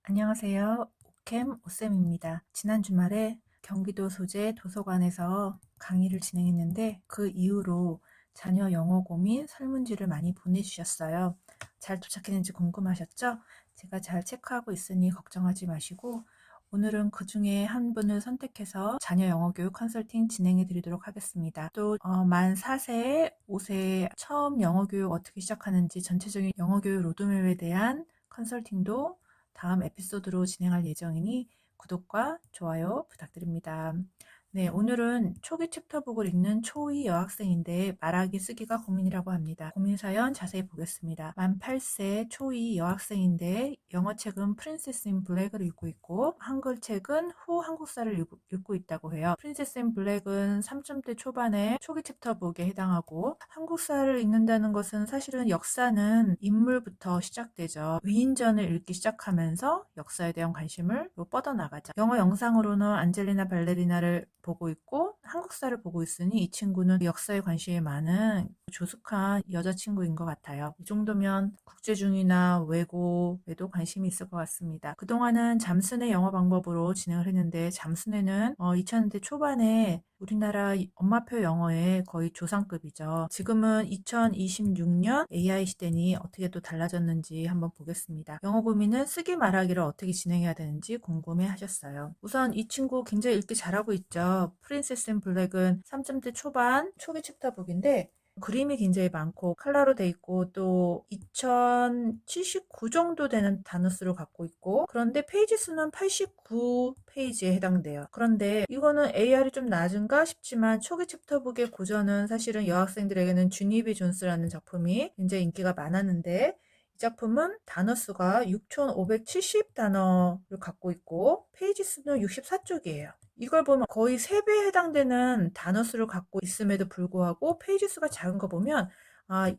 안녕하세요. 오캠 오쌤입니다. 지난 주말에 경기도 소재 도서관에서 강의를 진행했는데 그 이후로 자녀 영어 고민 설문지를 많이 보내주셨어요. 잘 도착했는지 궁금하셨죠? 제가 잘 체크하고 있으니 걱정하지 마시고 오늘은 그 중에 한 분을 선택해서 자녀 영어 교육 컨설팅 진행해 드리도록 하겠습니다. 또 만 4세, 5세 처음 영어 교육 어떻게 시작하는지 전체적인 영어 교육 로드맵에 대한 컨설팅도 다음 에피소드로 진행할 예정이니 구독과 좋아요 부탁드립니다. 네, 오늘은 초기 챕터북을 읽는 초2 여학생인데 말하기 쓰기가 고민이라고 합니다. 고민 사연 자세히 보겠습니다. 만 8세 초2 여학생인데 영어책은 프린세스 인 블랙을 읽고 있고 한글책은 후 한국사를 읽고 있다고 해요. 프린세스 인 블랙은 3점대 초반의 초기 챕터북에 해당하고 한국사를 읽는다는 것은 사실은 역사는 인물부터 시작되죠. 위인전을 읽기 시작하면서 역사에 대한 관심을 뻗어나가죠. 영어 영상으로는 안젤리나 발레리나를 보고 있고 한국사를 보고 있으니 이 친구는 역사에 관심이 많은 조숙한 여자친구인 것 같아요. 이 정도면 국제중이나 외고에도 관심이 있을 것 같습니다. 그동안은 잠수내 영어 방법으로 진행을 했는데 잠수내는 2000년대 초반에 우리나라 엄마표 영어의 거의 조상급이죠. 지금은 2026년 AI 시대니 어떻게 또 달라졌는지 한번 보겠습니다. 영어 고민은 쓰기 말하기를 어떻게 진행해야 되는지 궁금해 하셨어요. 우선 이 친구 굉장히 읽기 잘하고 있죠. 프린세스 앤 블랙은 3점대 초반 초기 챕터북인데 그림이 굉장히 많고 컬러로 돼 있고 또 2079 정도 되는 단어 수를 갖고 있고 그런데 페이지 수는 89페이지에 해당돼요. 그런데 이거는 AR이 좀 낮은가 싶지만 초기 챕터북의 고전은 사실은 여학생들에게는 주니비 존스라는 작품이 굉장히 인기가 많았는데 이 작품은 단어 수가 6,570 단어를 갖고 있고 페이지 수는 64쪽이에요. 이걸 보면 거의 3배에 해당되는 단어 수를 갖고 있음에도 불구하고 페이지 수가 작은 거 보면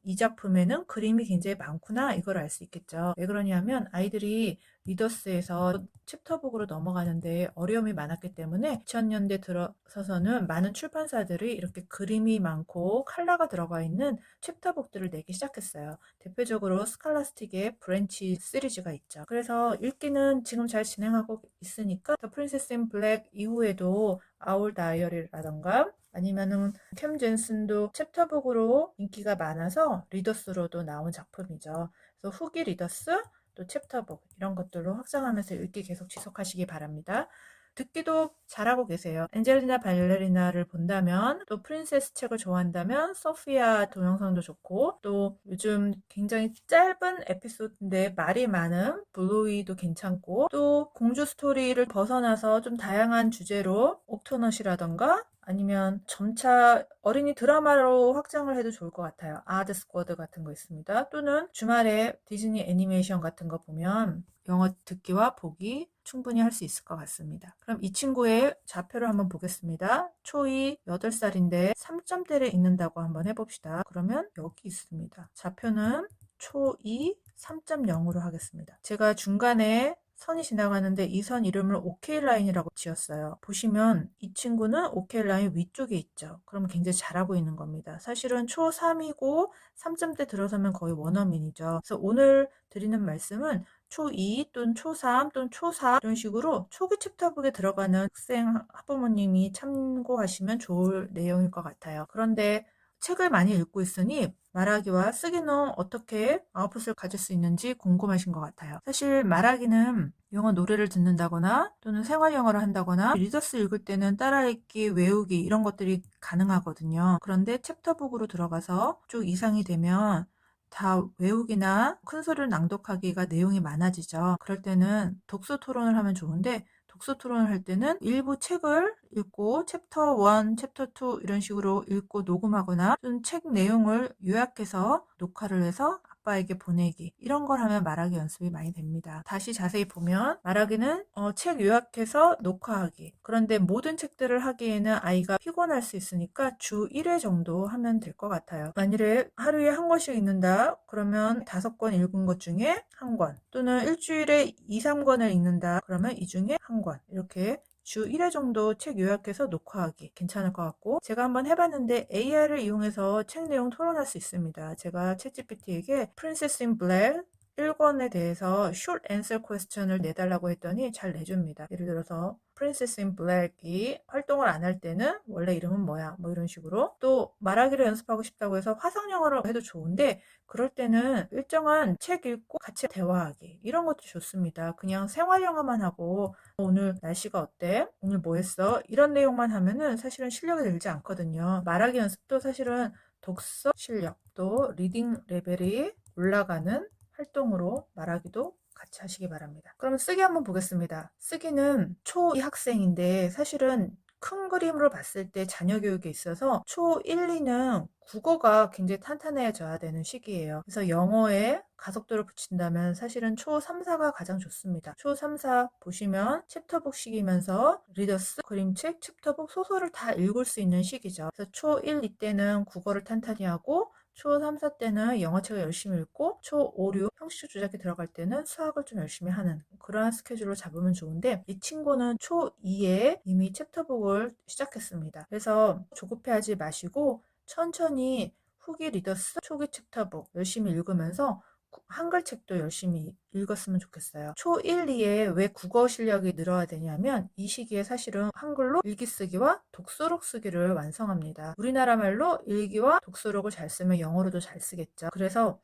이 작품에는 그림이 굉장히 많구나 이걸 알 수 있겠죠. 왜 그러냐면 아이들이 리더스에서 챕터북으로 넘어가는데 어려움이 많았기 때문에 2000년대 들어서서는 많은 출판사들이 이렇게 그림이 많고 컬러가 들어가 있는 챕터북들을 내기 시작했어요. 대표적으로 스칼라스틱의 브랜치 시리즈가 있죠. 그래서 읽기는 지금 잘 진행하고 있으니까 더 프린세스 인 블랙 이후에도 아울 다이어리라던가 아니면은 캠 젠슨도 챕터북으로 인기가 많아서 리더스로도 나온 작품이죠. 그래서 후기 리더스 또 챕터북 이런 것들로 확장하면서 읽기 계속 지속하시기 바랍니다. 듣기도 잘하고 계세요. 엔젤리나 발레리나를 본다면 또 프린세스 책을 좋아한다면 소피아 동영상도 좋고 또 요즘 굉장히 짧은 에피소드인데 말이 많은 블루이도 괜찮고 또 공주 스토리를 벗어나서 좀 다양한 주제로 옥토넛이라던가 아니면 점차 어린이 드라마로 확장을 해도 좋을 것 같아요. 아드 스쿼드 같은 거 있습니다. 또는 주말에 디즈니 애니메이션 같은 거 보면 영어 듣기와 보기 충분히 할 수 있을 것 같습니다. 그럼 이 친구의 좌표를 한번 보겠습니다. 초2 8살인데 3점대를 읽는다고 한번 해봅시다. 그러면 여기 있습니다. 좌표는 초2 3.0으로 하겠습니다. 제가 중간에 선이 지나가는데 이 선 이름을 OK 라인이라고 지었어요. 보시면 이 친구는 OK 라인 위쪽에 있죠. 그럼 굉장히 잘하고 있는 겁니다. 사실은 초3이고 3점대 들어서면 거의 원어민이죠. 그래서 오늘 드리는 말씀은 초2 또는 초3 또는 초4 이런 식으로 초기 챕터북에 들어가는 학생 학부모님이 참고하시면 좋을 내용일 것 같아요. 그런데 책을 많이 읽고 있으니 말하기와 쓰기는 어떻게 아웃풋을 가질 수 있는지 궁금하신 것 같아요. 사실 말하기는 영어 노래를 듣는다거나 또는 생활 영어를 한다거나 리더스 읽을 때는 따라 읽기, 외우기 이런 것들이 가능하거든요. 그런데 챕터북으로 들어가서 쭉 이상이 되면 다 외우기나 큰 소리를 낭독하기가 내용이 많아지죠. 그럴 때는 독서 토론을 하면 좋은데 독서 토론을 할 때는 일부 책을 읽고 챕터 1, 챕터 2 이런 식으로 읽고 녹음하거나 또는 책 내용을 요약해서 녹화를 해서 아빠에게 보내기 이런 걸 하면 말하기 연습이 많이 됩니다. 다시 자세히 보면 말하기는 책 요약해서 녹화하기 그런데 모든 책들을 하기에는 아이가 피곤할 수 있으니까 주 1회 정도 하면 될 것 같아요. 만일에 하루에 한 권씩 읽는다 그러면 5권 읽은 것 중에 한 권 또는 일주일에 2, 3권을 읽는다 그러면 이 중에 한 권 이렇게 주 1회 정도 책 요약해서 녹화하기 괜찮을 것 같고 제가 한번 해봤는데 AI를 이용해서 책 내용 토론할 수 있습니다. 제가 챗GPT에게 프린세스 인 블랙 1권에 대해서 short answer question을 내달라고 했더니 잘 내줍니다. 예를 들어서 Princess in Black이 활동을 안 할 때는 원래 이름은 뭐야? 뭐 이런 식으로. 또 말하기를 연습하고 싶다고 해서 화상영어로 해도 좋은데 그럴 때는 일정한 책 읽고 같이 대화하기 이런 것도 좋습니다. 그냥 생활영어만 하고 오늘 날씨가 어때? 오늘 뭐 했어? 이런 내용만 하면은 사실은 실력이 늘지 않거든요. 말하기 연습도 사실은 독서 실력 또 리딩 레벨이 올라가는 활동으로 말하기도 같이 하시기 바랍니다. 그럼 쓰기 한번 보겠습니다. 쓰기는 초2 학생인데 사실은 큰 그림으로 봤을 때 자녀 교육에 있어서 초1, 2는 국어가 굉장히 탄탄해져야 되는 시기예요. 그래서 영어에 가속도를 붙인다면 사실은 초3, 4가 가장 좋습니다. 초3, 4 보시면 챕터북식이면서 리더스, 그림책, 챕터북, 소설을 다 읽을 수 있는 시기죠. 그래서 초1, 2 때는 국어를 탄탄히 하고 초3, 4 때는 영어책을 열심히 읽고 초5, 6 형식 조작에 들어갈 때는 수학을 좀 열심히 하는 그러한 스케줄로 잡으면 좋은데 이 친구는 초2에 이미 챕터북을 시작했습니다. 그래서 조급해하지 마시고 천천히 후기 리더스, 초기 챕터북 열심히 읽으면서 한글책도 열심히 읽었으면 좋겠어요. 초1, 2에 왜 국어 실력이 늘어야 되냐면 이 시기에 사실은 한글로 일기쓰기와 독서록 쓰기를 완성합니다. 우리나라 말로 일기와 독서록을 잘 쓰면 영어로도 잘 쓰겠죠. 그래서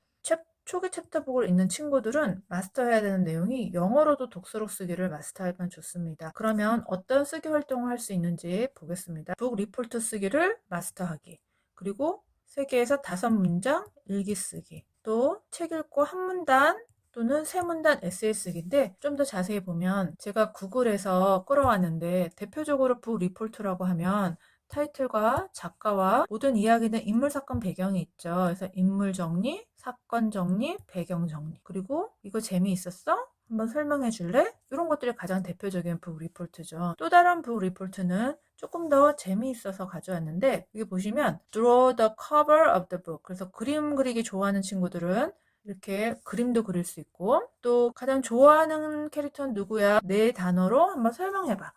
초기 챕터북을 읽는 친구들은 마스터해야 되는 내용이 영어로도 독서록 쓰기를 마스터하면 좋습니다. 그러면 어떤 쓰기 활동을 할 수 있는지 보겠습니다. 북 리포트 쓰기를 마스터하기 그리고 3개에서 5문장 일기 쓰기 또 책 읽고 한 문단 또는 3문단 에세이 쓰기인데 좀 더 자세히 보면 제가 구글에서 끌어왔는데 대표적으로 북 리포트라고 하면 타이틀과 작가와 모든 이야기는 인물, 사건, 배경이 있죠. 그래서 인물 정리, 사건 정리, 배경 정리. 그리고 이거 재미있었어? 한번 설명해 줄래? 이런 것들이 가장 대표적인 북 리포트죠. 또 다른 북 리포트는 조금 더 재미있어서 가져왔는데 여기 보시면 Draw the cover of the book. 그래서 그림 그리기 좋아하는 친구들은 이렇게 그림도 그릴 수 있고 또 가장 좋아하는 캐릭터는 누구야? 4단어로 한번 설명해봐.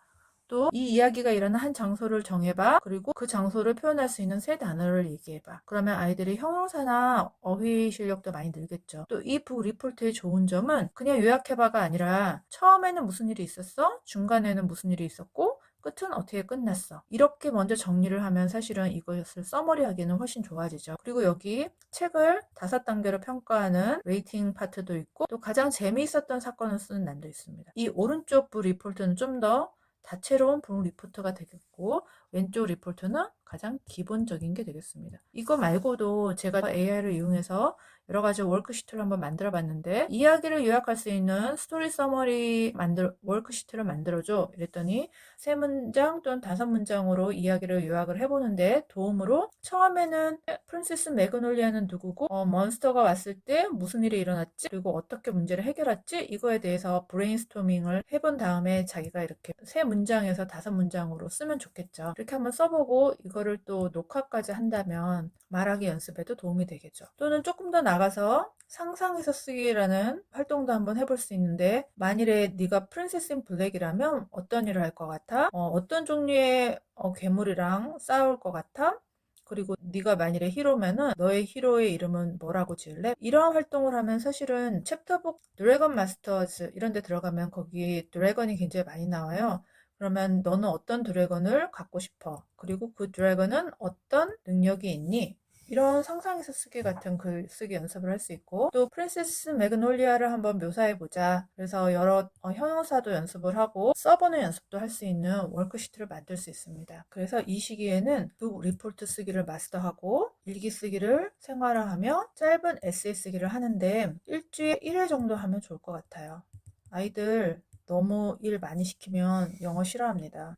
또 이 이야기가 일어난 한 장소를 정해봐. 그리고 그 장소를 표현할 수 있는 3단어를 얘기해봐. 그러면 아이들이 형용사나 어휘 실력도 많이 늘겠죠. 또 이 북 리포트의 좋은 점은 그냥 요약해봐가 아니라 처음에는 무슨 일이 있었어? 중간에는 무슨 일이 있었고 끝은 어떻게 끝났어? 이렇게 먼저 정리를 하면 사실은 이것을 써머리하기는 훨씬 좋아지죠. 그리고 여기 책을 5단계로 평가하는 웨이팅 파트도 있고 또 가장 재미있었던 사건을 쓰는 난도 있습니다. 이 오른쪽 북 리포트는 좀 더 다채로운 북 리포트가 되겠고 왼쪽 리포트는 가장 기본적인 게 되겠습니다. 이거 말고도 제가 AI를 이용해서 여러 가지 워크시트를 한번 만들어 봤는데 이야기를 요약할 수 있는 스토리 서머리 워크시트를 만들어줘 이랬더니 3문장 또는 5문장으로 이야기를 요약을 해보는데 도움으로 처음에는 프린세스 매그놀리아는 누구고 몬스터가 왔을 때 무슨 일이 일어났지 그리고 어떻게 문제를 해결했지 이거에 대해서 브레인스토밍을 해본 다음에 자기가 이렇게 3문장에서 5문장으로 쓰면 좋겠죠. 이렇게 한번 써보고 이거를 또 녹화까지 한다면 말하기 연습에도 도움이 되겠죠. 또는 조금 더 나가서 상상해서 쓰기라는 활동도 한번 해볼 수 있는데 만일에 네가 프린세스 인 블랙이라면 어떤 일을 할 것 같아? 어떤 종류의 괴물이랑 싸울 것 같아? 그리고 네가 만일에 히로면은 너의 히로의 이름은 뭐라고 지을래? 이러한 활동을 하면 사실은 챕터북 드래곤 마스터즈 이런 데 들어가면 거기 드래곤이 굉장히 많이 나와요. 그러면 너는 어떤 드래곤을 갖고 싶어? 그리고 그 드래곤은 어떤 능력이 있니? 이런 상상해서 쓰기 같은 글 쓰기 연습을 할 수 있고 또 프린세스 매그놀리아를 한번 묘사해보자. 그래서 여러 형용사도 연습을 하고 써보는 연습도 할 수 있는 워크시트를 만들 수 있습니다. 그래서 이 시기에는 북 리포트 쓰기를 마스터하고 일기 쓰기를 생활화하며 짧은 에세이 쓰기를 하는데 일주일에 1회 정도 하면 좋을 것 같아요. 아이들 너무 일 많이 시키면 영어 싫어합니다.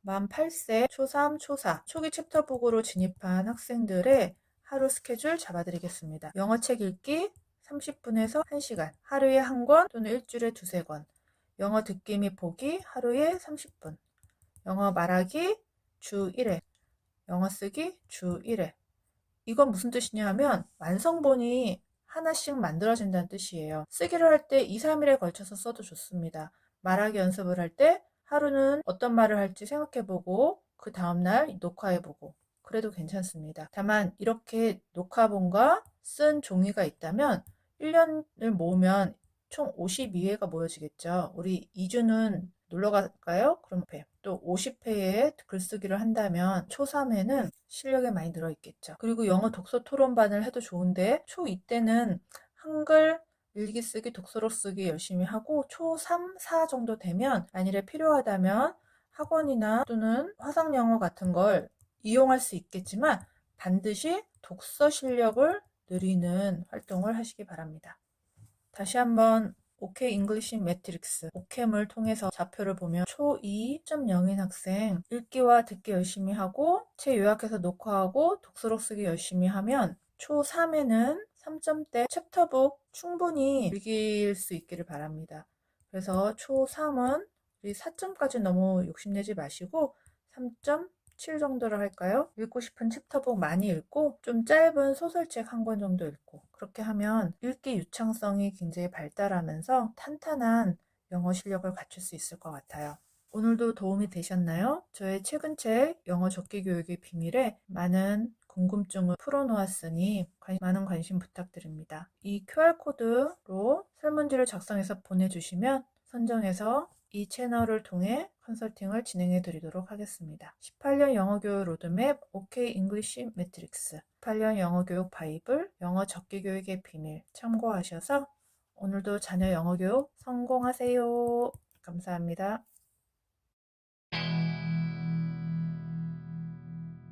만 8세 초3, 초4 초기 챕터북으로 진입한 학생들의 하루 스케줄 잡아드리겠습니다. 영어책 읽기 30분에서 1시간, 하루에 한 권 또는 일주일에 2-3권, 영어 듣기 및 보기 하루에 30분, 영어 말하기 주 1회, 영어 쓰기 주 1회. 이건 무슨 뜻이냐 하면 완성본이 하나씩 만들어진다는 뜻이에요. 쓰기를 할 때 2-3일에 걸쳐서 써도 좋습니다. 말하기 연습을 할 때 하루는 어떤 말을 할지 생각해보고 그 다음날 녹화해보고 그래도 괜찮습니다. 다만 이렇게 녹화본과 쓴 종이가 있다면 1년을 모으면 총 52회가 모여지겠죠. 우리 2주는 놀러 갈까요? 그럼 또 50회에 글쓰기를 한다면 초3회는 실력이 많이 늘어있겠죠. 그리고 영어 독서 토론반을 해도 좋은데 초2 때는 한글 일기 쓰기, 독서록 쓰기 열심히 하고 초3, 4 정도 되면 만일에 필요하다면 학원이나 또는 화상영어 같은 걸 이용할 수 있겠지만 반드시 독서 실력을 늘리는 활동을 하시기 바랍니다. 다시 한번 OK 잉글리시 매트릭스 오캠을 통해서 좌표를 보면 초2 1.0인 학생 읽기와 듣기 열심히 하고 책 요약해서 녹화하고 독서록 쓰기 열심히 하면 초3에는 3점대 챕터북 충분히 읽을 수 있기를 바랍니다. 그래서 초3은 우리 4점까지 너무 욕심내지 마시고 3.7 정도를 할까요? 읽고 싶은 챕터북 많이 읽고 좀 짧은 소설책 한 권 정도 읽고 그렇게 하면 읽기 유창성이 굉장히 발달하면서 탄탄한 영어 실력을 갖출 수 있을 것 같아요. 오늘도 도움이 되셨나요? 저의 최근 책 영어 적기 교육의 비밀에 많은 궁금증을 풀어놓았으니 많은 관심 부탁드립니다. 이 QR코드로 설문지를 작성해서 보내주시면 선정해서 이 채널을 통해 컨설팅을 진행해 드리도록 하겠습니다. 18년 영어교육 로드맵 OK 잉글리시 매트릭스 18년 영어교육 바이블 영어 적기 교육의 비밀 참고하셔서 오늘도 자녀 영어교육 성공하세요. 감사합니다.